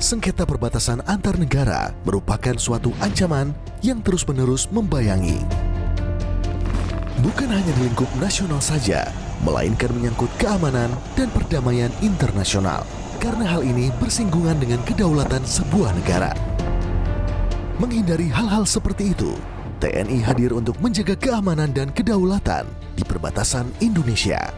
sengketa perbatasan antar negara merupakan suatu ancaman yang terus-menerus membayangi. Bukan hanya di lingkup nasional saja, melainkan menyangkut keamanan dan perdamaian internasional. Karena hal ini bersinggungan dengan kedaulatan sebuah negara. Menghindari hal-hal seperti itu, TNI hadir untuk menjaga keamanan dan kedaulatan di perbatasan Indonesia.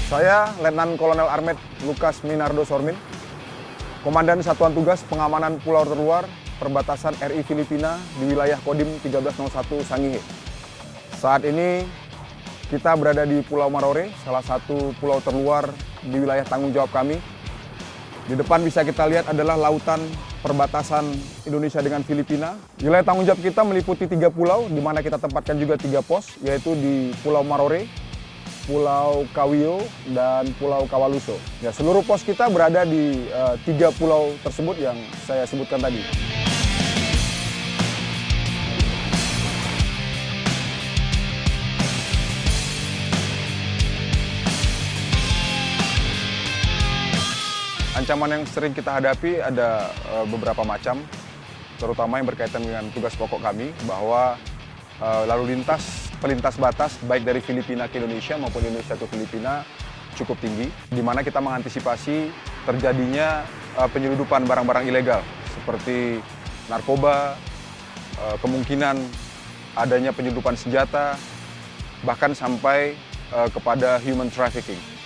Saya Letnan Kolonel Armet Lukas Minardo Sormin, Komandan Satuan Tugas Pengamanan Pulau Terluar Perbatasan RI Filipina di wilayah Kodim 1301 Sangihe. Saat ini kita berada di Pulau Marore, salah satu pulau terluar di wilayah tanggung jawab kami. Di depan bisa kita lihat adalah lautan perbatasan Indonesia dengan Filipina. Wilayah tanggung jawab kita meliputi 3 pulau, di mana kita tempatkan juga 3 pos, yaitu di Pulau Marore, Pulau Kawio, dan Pulau Kawaluso. Ya, seluruh pos kita berada di 3 pulau tersebut yang saya sebutkan tadi. Ancaman yang sering kita hadapi ada beberapa macam, terutama yang berkaitan dengan tugas pokok kami, bahwa lalu lintas pelintas batas baik dari Filipina ke Indonesia maupun Indonesia ke Filipina cukup tinggi, di mana kita mengantisipasi terjadinya penyeludupan barang-barang ilegal seperti narkoba, kemungkinan adanya penyeludupan senjata, bahkan sampai kepada human trafficking.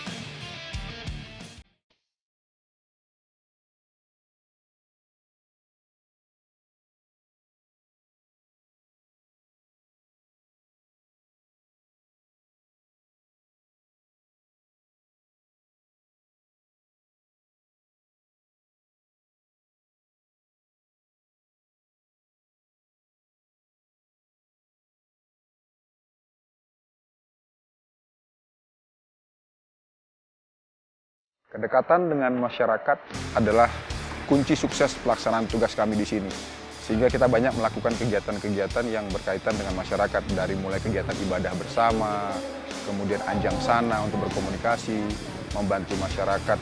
Kedekatan dengan masyarakat adalah kunci sukses pelaksanaan tugas kami di sini. Sehingga kita banyak melakukan kegiatan-kegiatan yang berkaitan dengan masyarakat, dari mulai kegiatan ibadah bersama, kemudian anjang sana untuk berkomunikasi, membantu masyarakat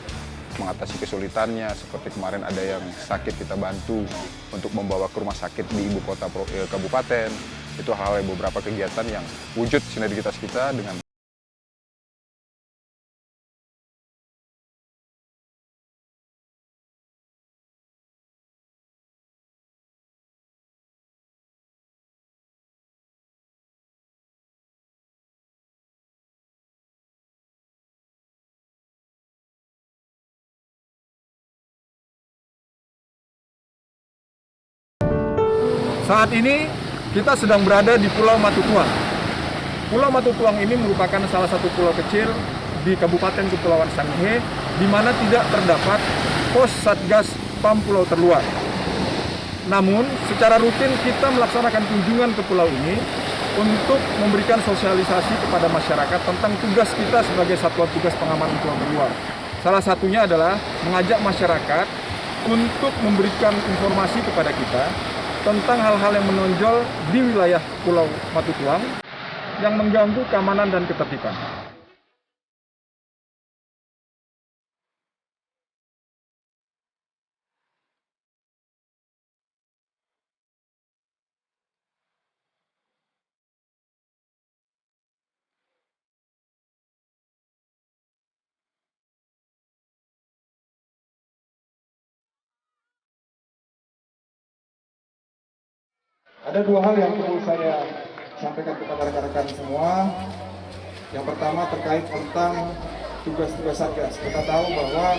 mengatasi kesulitannya, seperti kemarin ada yang sakit kita bantu untuk membawa ke rumah sakit di ibu kota kabupaten. Itu hal-hal beberapa kegiatan yang wujud sinergitas kita dengan Saat ini kita sedang berada di Pulau Matutuang. Pulau Matutuang ini merupakan salah satu pulau kecil di Kabupaten Kepulauan Sangihe, di mana tidak terdapat pos Satgas PAM Pulau Terluar. Namun, secara rutin kita melaksanakan kunjungan ke pulau ini untuk memberikan sosialisasi kepada masyarakat tentang tugas kita sebagai Satuan Tugas Pengamanan Pulau Terluar. Salah satunya adalah mengajak masyarakat untuk memberikan informasi kepada kita tentang hal-hal yang menonjol di wilayah Pulau Matutuang yang mengganggu keamanan dan ketertiban. Ada 2 hal yang perlu saya sampaikan kepada rekan-rekan semua. Yang pertama terkait tentang tugas-tugas Satgas. Kita tahu bahwa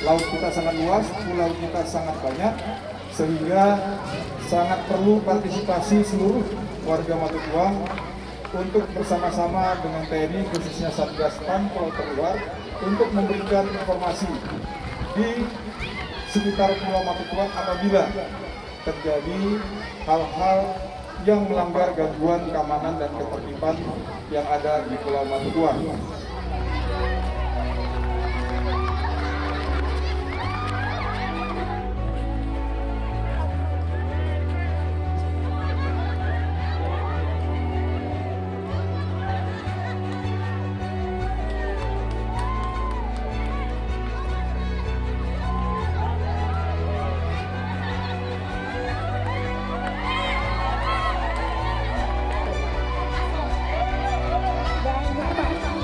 laut kita sangat luas, pulau kita sangat banyak, sehingga sangat perlu partisipasi seluruh warga Matutuang untuk bersama-sama dengan TNI, khususnya Satgas PAM Pulau Terluar, untuk memberikan informasi di sekitar Pulau Matutuang apabila terjadi hal-hal yang melanggar gangguan keamanan dan ketertiban yang ada di Pulau Matutuan.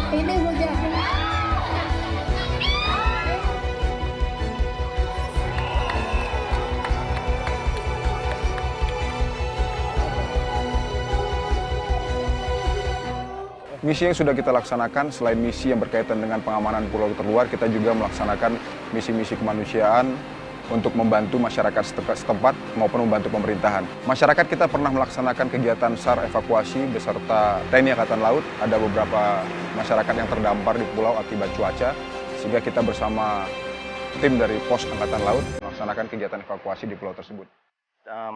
Ini hujan. Misi yang sudah kita laksanakan, selain misi yang berkaitan dengan pengamanan pulau terluar, kita juga melaksanakan misi-misi kemanusiaan untuk membantu masyarakat setempat maupun membantu pemerintahan. Masyarakat kita pernah melaksanakan kegiatan SAR evakuasi beserta TNI Angkatan Laut. Ada beberapa masyarakat yang terdampar di pulau akibat cuaca, sehingga kita bersama tim dari Pos Angkatan Laut melaksanakan kegiatan evakuasi di pulau tersebut.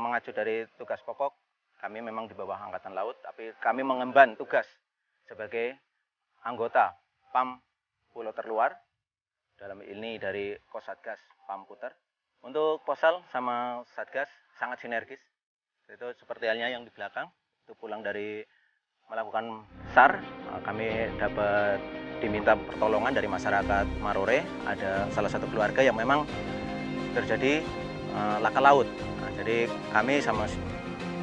Mengacu dari tugas pokok, kami memang di bawah Angkatan Laut, tapi kami mengemban tugas sebagai anggota PAM Pulau Terluar, dalam ini dari Kosatgas PAM Puter. Untuk Posal sama Satgas sangat sinergis. Itu seperti halnya yang di belakang, itu pulang dari melakukan SAR, kami dapat diminta pertolongan dari masyarakat Marore. Ada salah satu keluarga yang memang terjadi laka laut. Nah, jadi kami sama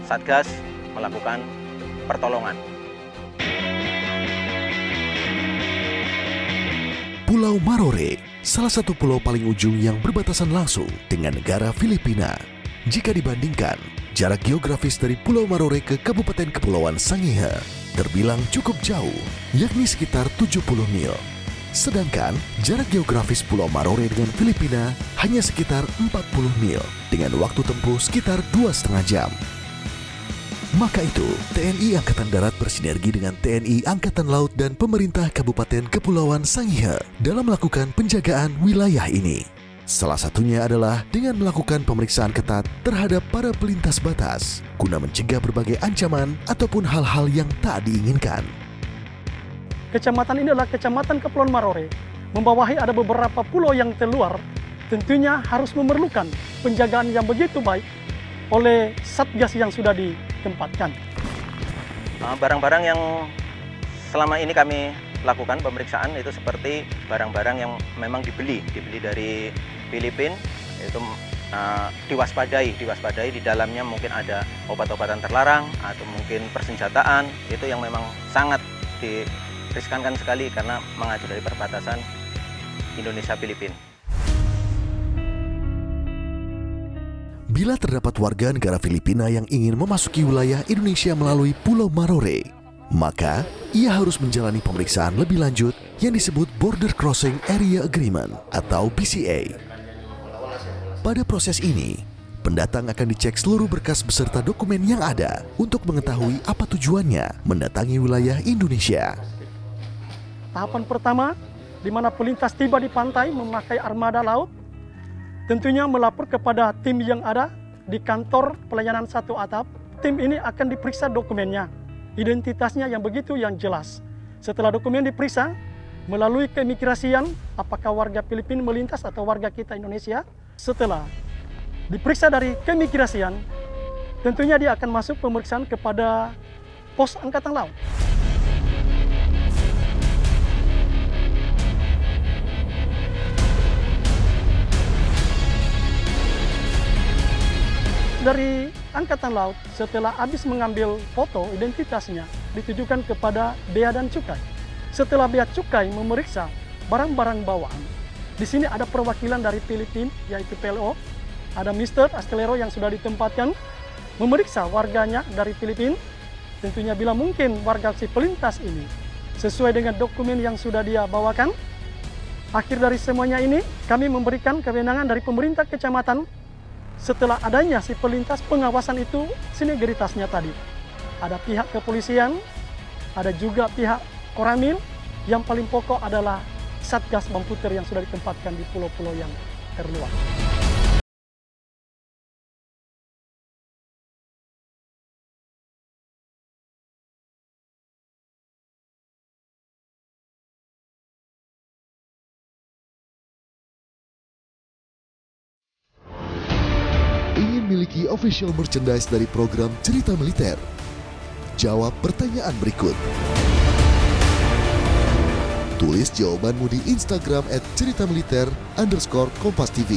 Satgas melakukan pertolongan. Pulau Marore, salah satu pulau paling ujung yang berbatasan langsung dengan negara Filipina. Jika dibandingkan, jarak geografis dari Pulau Marore ke Kabupaten Kepulauan Sangihe terbilang cukup jauh, yakni sekitar 70 mil. Sedangkan jarak geografis Pulau Marore dengan Filipina hanya sekitar 40 mil dengan waktu tempuh sekitar 2,5 jam. Maka itu, TNI Angkatan Darat bersinergi dengan TNI Angkatan Laut dan pemerintah Kabupaten Kepulauan Sangihe dalam melakukan penjagaan wilayah ini. Salah satunya adalah dengan melakukan pemeriksaan ketat terhadap para pelintas batas guna mencegah berbagai ancaman ataupun hal-hal yang tak diinginkan. Kecamatan ini adalah Kecamatan Kepulauan Marore. Membawahi ada beberapa pulau yang terluar, tentunya harus memerlukan penjagaan yang begitu baik oleh Satgas yang sudah ditempatkan. Barang-barang yang selama ini kami lakukan pemeriksaan itu seperti barang-barang yang memang dibeli dari Filipina, itu diwaspadai di dalamnya mungkin ada obat-obatan terlarang atau mungkin persenjataan, itu yang memang sangat diriskankan sekali karena mengacu dari perbatasan Indonesia-Filipina. Bila terdapat warga negara Filipina yang ingin memasuki wilayah Indonesia melalui Pulau Marore, maka ia harus menjalani pemeriksaan lebih lanjut yang disebut Border Crossing Area Agreement atau BCA. Pada proses ini, pendatang akan dicek seluruh berkas beserta dokumen yang ada untuk mengetahui apa tujuannya mendatangi wilayah Indonesia. Tahapan pertama, di mana pelintas tiba di pantai memakai armada laut, tentunya melapor kepada tim yang ada di kantor pelayanan satu atap. Tim ini akan diperiksa dokumennya, identitasnya yang begitu yang jelas. Setelah dokumen diperiksa, melalui keimigrasian, apakah warga Filipina melintas atau warga kita Indonesia. Setelah diperiksa dari keimigrasian, tentunya dia akan masuk pemeriksaan kepada Pos Angkatan Laut. Dari Angkatan Laut, setelah habis mengambil foto identitasnya, ditujukan kepada Bea dan Cukai. Setelah Bea Cukai memeriksa barang-barang bawaan, di sini ada perwakilan dari Filipina, yaitu PLO, ada Mr. Astelero yang sudah ditempatkan, memeriksa warganya dari Filipina. Tentunya bila mungkin warga si pelintas ini sesuai dengan dokumen yang sudah dia bawakan. Akhir dari semuanya ini, kami memberikan kewenangan dari pemerintah kecamatan. Setelah adanya si pelintas, pengawasan itu sinergitasnya tadi. Ada pihak kepolisian, ada juga pihak Koramil, yang paling pokok adalah Satgas PAM Puter yang sudah ditempatkan di pulau-pulau yang terluar. ingin miliki official merchandise dari program Cerita Militer? Jawab pertanyaan berikut. Tulis jawabanmu di Instagram @ceritamiliter_kompas TV.